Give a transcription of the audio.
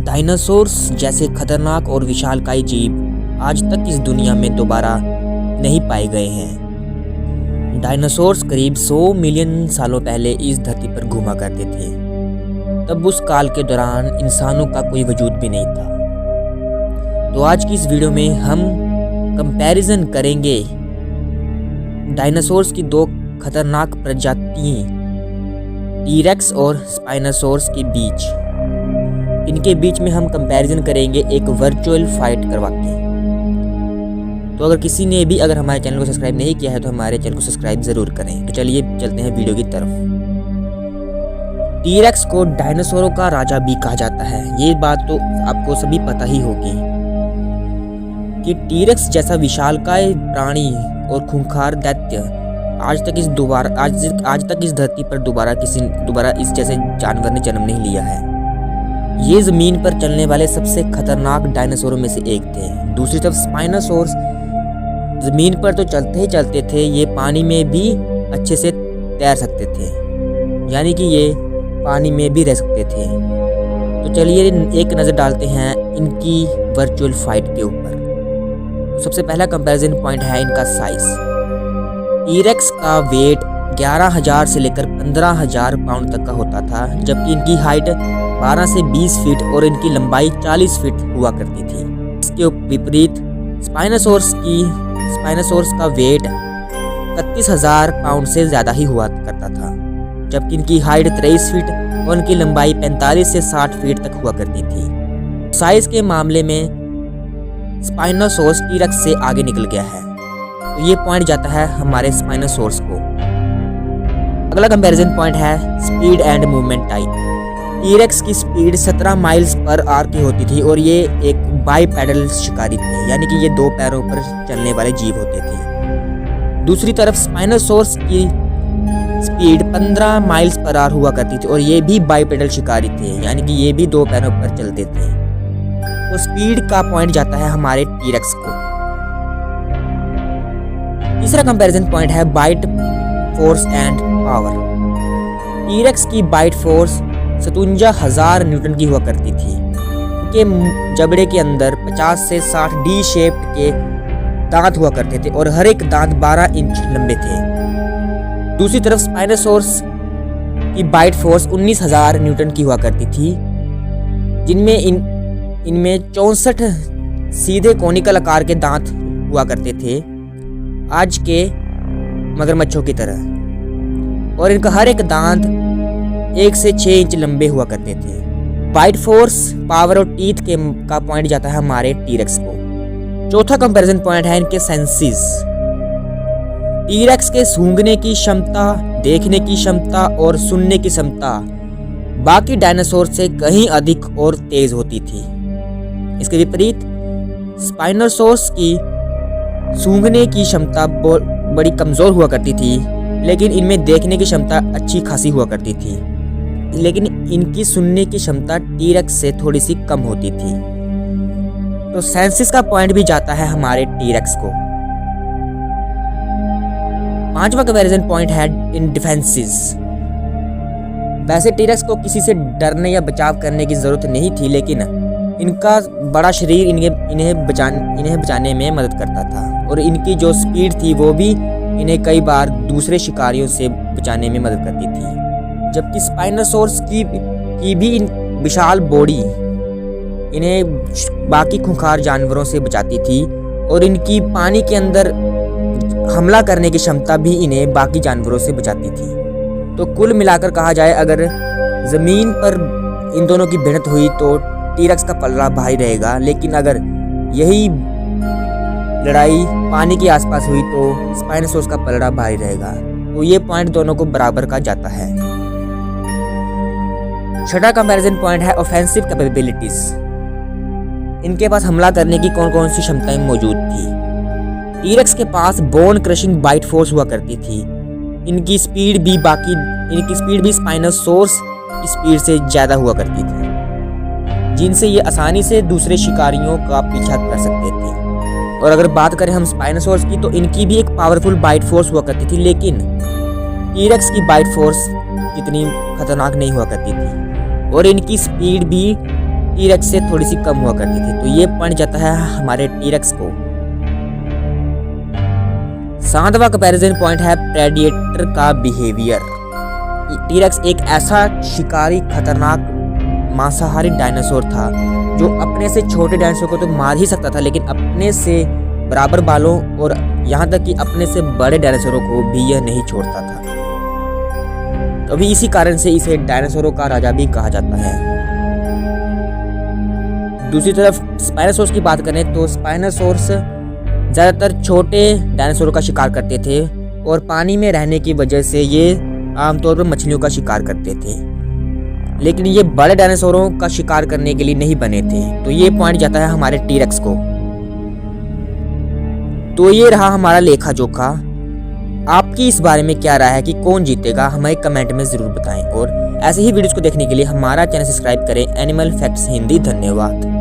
Dinosaurs जैसे खतरनाक और विशालकाय जीव आज तक इस दुनिया में दोबारा नहीं पाए गए हैं। डायनासोर्स करीब 100 मिलियन सालों पहले इस धरती पर घूमा करते थे। तब उस काल के दौरान इंसानों का कोई वजूद भी नहीं था। तो आज की इस वीडियो में हम कंपैरिजन करेंगे डायनासोर्स की दो खतरनाक प्रजातियां टी-रेक्स और स्पाइनोसॉरस के बीच। इनके बीच में हम कंपैरिजन करेंगे एक वर्चुअल फाइट करवा के। तो अगर किसी ने भी अगर हमारे चैनल को सब्सक्राइब नहीं किया है तो हमारे चैनल को सब्सक्राइब जरूर करें। तो चलिए चलते हैं वीडियो की तरफ। टी-रेक्स को डायनासोरों का राजा भी कहा जाता है। ये बात तो आपको सभी पता ही होगी कि टी-रेक्स जैसा विशालकाय प्राणी और खूंखार दैत्य आज तक इस धरती पर दोबारा इस जैसे जानवर ने जन्म नहीं लिया है। ये जमीन पर चलने वाले सबसे खतरनाक डायनासोरों में से एक थे। दूसरी तरफ स्पाइनोसॉरस जमीन पर तो चलते ही चलते थे, ये पानी में भी अच्छे से तैर सकते थे, यानी कि ये पानी में भी रह सकते थे। तो चलिए एक नज़र डालते हैं इनकी वर्चुअल फाइट के ऊपर। तो सबसे पहला कंपैरिजन पॉइंट है इनका साइज। टी-रेक्स का वेट 11,000 से लेकर 15,000 पाउंड तक का होता था, जबकि इनकी हाइट 12 से 20 फीट और इनकी लंबाई 40 फीट हुआ करती थी। इसके विपरीत स्पाइनोसॉरस का वेट 31,000 पाउंड से ज़्यादा ही हुआ करता था, जबकि इनकी हाइट 23 फीट और इनकी लंबाई 45 से 60 फीट तक हुआ करती थी। साइज के मामले में स्पाइनोसॉरस टी-रेक्स से आगे निकल गया है, तो ये पॉइंट जाता है हमारे स्पाइनोसॉरस को। अगला कंपैरिजन पॉइंट है speed and movement type. T-rex की स्पीड 17 माइल्स पर आवर की होती थी और ये एक बाइपेडल शिकारी थे, यानी कि ये दो पैरों पर चलने वाले जीव होते थे। दूसरी तरफ स्पाइनोसॉरस की स्पीड 15 माइल्स पर आवर हुआ करती थी और ये भी बाइपेडल शिकारी थे, यानी कि ये भी दो पैरों पर चलते थे। तो स्पीड का पॉइंट जाता है हमारे टी-रेक्स को। तीसरा कंपैरिजन पॉइंट है bite force and power. T-rex की बाइट फोर्स 57,000 न्यूटन की हुआ करती थी। इनके जबड़े के अंदर 50 से 60 डी शेप्ड के दांत हुआ करते थे और हर एक दांत 12 इंच लंबे थे। दूसरी तरफ स्पाइनोसॉरस की बाइट फोर्स 19,000 न्यूटन की हुआ करती थी, जिनमें इनमें 64 सीधे कोनिकल आकार के दांत हुआ करते थे, आज के मगरमच्छों की तरह, और इनका हर एक दांत 1 से 6 इंच लंबे हुआ करते थे। बाइट फोर्स, पावर और टीथ का पॉइंट जाता है हमारे टी-रेक्स को। चौथा कंपैरिजन पॉइंट है इनके सेंसेस। टी-रेक्स के सूंघने की क्षमता, देखने की क्षमता और सुनने की क्षमता बाकी डायनासोर से कहीं अधिक और तेज होती थी। इसके विपरीत स्पाइनोसॉरस की सूंघने की क्षमता बड़ी कमजोर हुआ करती थी, लेकिन इनमें देखने की क्षमता अच्छी खासी हुआ करती थी, लेकिन इनकी सुनने की क्षमता टी-रेक्स से थोड़ी सी कम होती थी। तो सेंसिस का पॉइंट भी जाता है हमारे टी-रेक्स को। पांचवा कंपैरिजन पॉइंट है इन डिफेंसेस। वैसे टी-रेक्स को किसी से डरने या बचाव करने की जरूरत नहीं थी, लेकिन इनका बड़ा शरीर इन्हें बचाने में मदद करता था, और इनकी जो स्पीड थी वो भी इन्हें कई बार दूसरे शिकारियों से बचाने में मदद करती थी। जबकि स्पाइनोसॉरस की भी विशाल बॉडी इन्हें बाकी खूंखार जानवरों से बचाती थी, और इनकी पानी के अंदर हमला करने की क्षमता भी इन्हें बाकी जानवरों से बचाती थी। तो कुल मिलाकर कहा जाए, अगर ज़मीन पर इन दोनों की भिड़ंत हुई तो टी-रेक्स का पलड़ा भारी रहेगा, लेकिन अगर यही लड़ाई पानी के आसपास हुई तो स्पाइनोसॉरस का पलड़ा भारी रहेगा। तो ये पॉइंट दोनों को बराबर का जाता है। छठा कंपैरिजन पॉइंट है ऑफेंसिव कैपेबिलिटीज। इनके पास हमला करने की कौन कौन सी क्षमताएं मौजूद थी। टी-रेक्स के पास बोन क्रशिंग बाइट फोर्स हुआ करती थी। इनकी स्पीड भी स्पाइनोसॉरस की स्पीड से ज़्यादा हुआ करती थी, जिनसे ये आसानी से दूसरे शिकारियों का पीछा कर सकते थे। और अगर बात करें हम स्पाइनोसॉरस की, तो इनकी भी एक पावरफुल बाइट फोर्स हुआ करती थी, लेकिन टी-रेक्स की बाइट फोर्स इतनी खतरनाक नहीं हुआ करती थी और इनकी स्पीड भी टीरेक्स से थोड़ी सी कम हुआ करती थी। तो ये पॉइंट जाता है हमारे टीरेक्स को। 7वां कंपैरिजन पॉइंट है प्रेडिएटर का बिहेवियर। टीरेक्स एक ऐसा शिकारी खतरनाक मांसाहारी डायनासोर था जो अपने से छोटे डायनासोर को तो मार ही सकता था, लेकिन अपने से बराबर बालों और यहाँ तक कि अपने से बड़े डायनासोरों को भी यह नहीं छोड़ता था। तो अभी इसी कारण से इसे डायनासोरों का राजा भी कहा जाता है। दूसरी तरफ स्पाइनोसॉर्स की बात करें तो स्पाइनोसॉर्स ज़्यादातर छोटे डायनासोरों का शिकार करते थे और पानी में रहने की वजह से ये आमतौर पर मछलियों का शिकार करते थे, लेकिन ये बड़े डायनासोरों का शिकार करने के लिए नहीं बने थे। तो ये पॉइंट जाता है हमारे टीरेक्स को। तो ये रहा हमारा लेखा जोखा। आपकी इस बारे में क्या राय है कि कौन जीतेगा, हमें कमेंट में ज़रूर बताएं। और ऐसे ही वीडियोस को देखने के लिए हमारा चैनल सब्सक्राइब करें, एनिमल फैक्ट्स हिंदी। धन्यवाद।